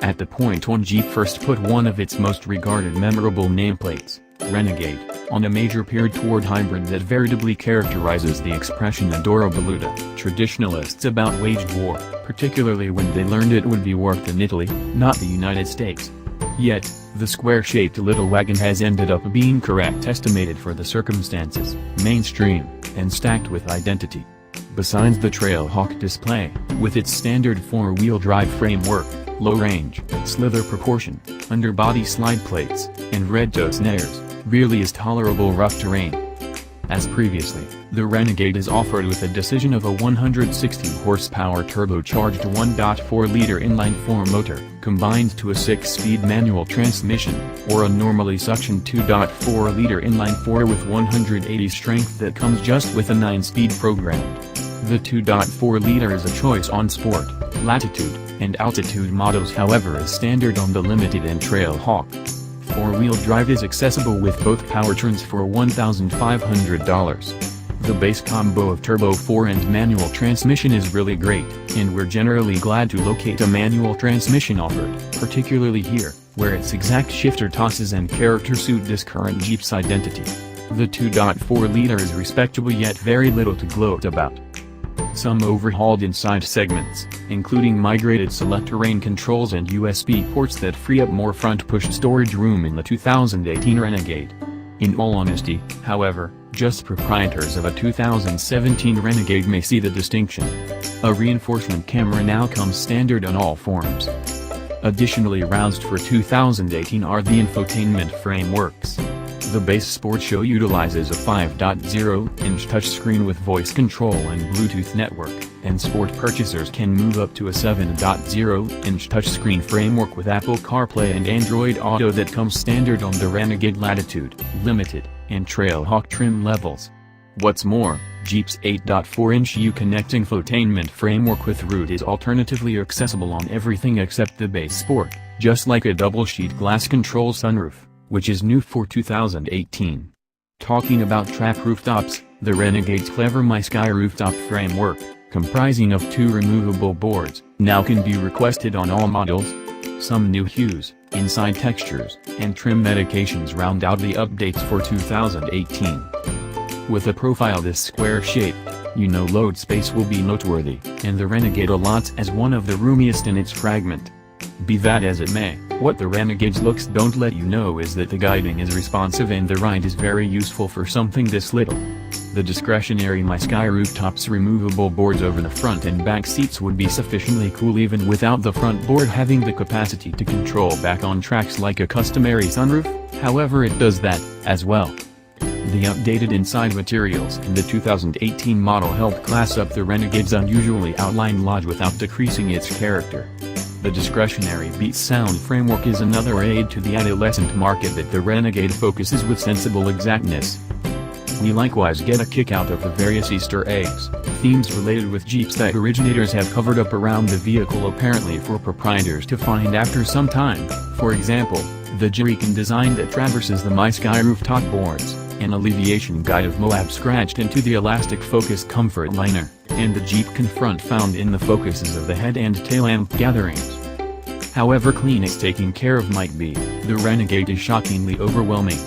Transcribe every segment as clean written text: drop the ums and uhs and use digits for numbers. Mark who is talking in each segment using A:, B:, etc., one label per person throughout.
A: At the point when Jeep first put one of its most regarded memorable nameplates, Renegade, on a major peered-toward hybrid that veritably characterizes the expression Adorabilità, traditionalists about waged war, particularly when they learned it would be worked in Italy, not the United States. Yet, the square-shaped little wagon has ended up being correct estimated for the circumstances, mainstream, and stacked with identity. Besides the Trailhawk display, with its standard four-wheel drive framework, low range, slither proportion, underbody slide plates, and red-toe snares, really is tolerable rough terrain. As previously, the Renegade is offered with a decision of a 160 horsepower turbocharged 1.4-liter inline-4 motor, combined to a 6-speed manual transmission, or a normally suctioned 2.4-liter inline-4 with 180 strength that comes just with a 9-speed programmed. The 2.4-liter is a choice on sport, latitude, and altitude models, however is standard on the Limited and Trailhawk. Four-wheel drive is accessible with both powertrains for $1,500. The base combo of Turbo 4 and manual transmission is really great, and we're generally glad to locate a manual transmission offered, particularly here, where its exact shifter tosses and character suit this current Jeep's identity. The 2.4-liter is respectable yet very little to gloat about. Some overhauled inside segments, including migrated select terrain controls and USB ports that free up more front push storage room in the 2018 Renegade. In all honesty, however, just proprietors of a 2017 Renegade may see the distinction. A reinforcement camera now comes standard on all forms. Additionally roused for 2018 are the infotainment frameworks. The base Sport Show utilizes a 5.0-inch touchscreen with voice control and Bluetooth network, and Sport purchasers can move up to a 7.0-inch touchscreen framework with Apple CarPlay and Android Auto that comes standard on the Renegade Latitude, Limited, and Trailhawk trim levels. What's more, Jeep's 8.4-inch U-Connect infotainment framework with root is alternatively accessible on everything except the base Sport, just like a double-sheet glass control sunroof, which is new for 2018. Talking about track rooftops, the Renegade's clever My Sky rooftop framework, comprising of 2 removable boards, now can be requested on all models. Some new hues, inside textures, and trim medications round out the updates for 2018. With a profile this square-shaped, load space will be noteworthy, and the Renegade allots as one of the roomiest in its fragment. Be that as it may, what the Renegade's looks don't let you know is that the guiding is responsive and the ride is very useful for something this little. The discretionary My Sky rooftop's removable boards over the front and back seats would be sufficiently cool even without the front board having the capacity to control back on tracks like a customary sunroof, however it does that, as well. The updated inside materials in the 2018 model help class up the Renegade's unusually outlined lodge without decreasing its character. The discretionary Beats sound framework is another aid to the adolescent market that the Renegade focuses with sensible exactness. We likewise get a kick out of the various Easter eggs, themes related with Jeeps that originators have covered up around the vehicle apparently for proprietors to find after some time, for example, the jerrycan design that traverses the My Sky rooftop boards, an alleviation guide of Moab scratched into the elastic focus comfort liner, and the Jeep confront found in the focuses of the head and tail lamp gatherings. However clean its taking care of might be, the Renegade is shockingly overwhelming.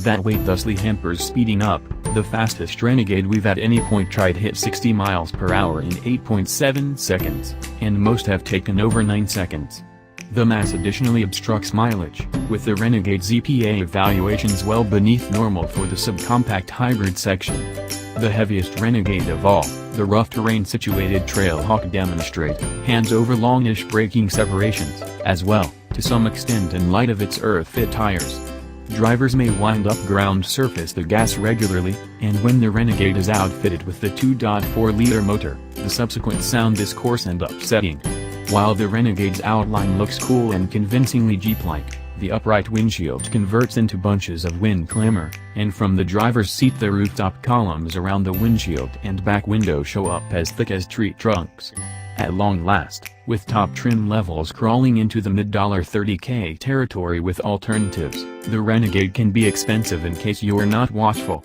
A: That weight thusly hampers speeding up. The fastest Renegade we've at any point tried hit 60 miles per hour in 8.7 seconds, and most have taken over 9 seconds. The mass additionally obstructs mileage, with the Renegade's EPA evaluations well beneath normal for the subcompact hybrid section. The heaviest Renegade of all, the rough terrain situated Trailhawk demonstrate, hands over longish braking separations, as well, to some extent in light of its earth-fit tires. Drivers may wind up ground surface the gas regularly, and when the Renegade is outfitted with the 2.4-liter motor, the subsequent sound is coarse and upsetting. While the Renegade's outline looks cool and convincingly Jeep-like, the upright windshield converts into bunches of wind clamor, and from the driver's seat the rooftop columns around the windshield and back window show up as thick as tree trunks. At long last, with top trim levels crawling into the mid-$30K territory with alternatives, the Renegade can be expensive in case you're not watchful.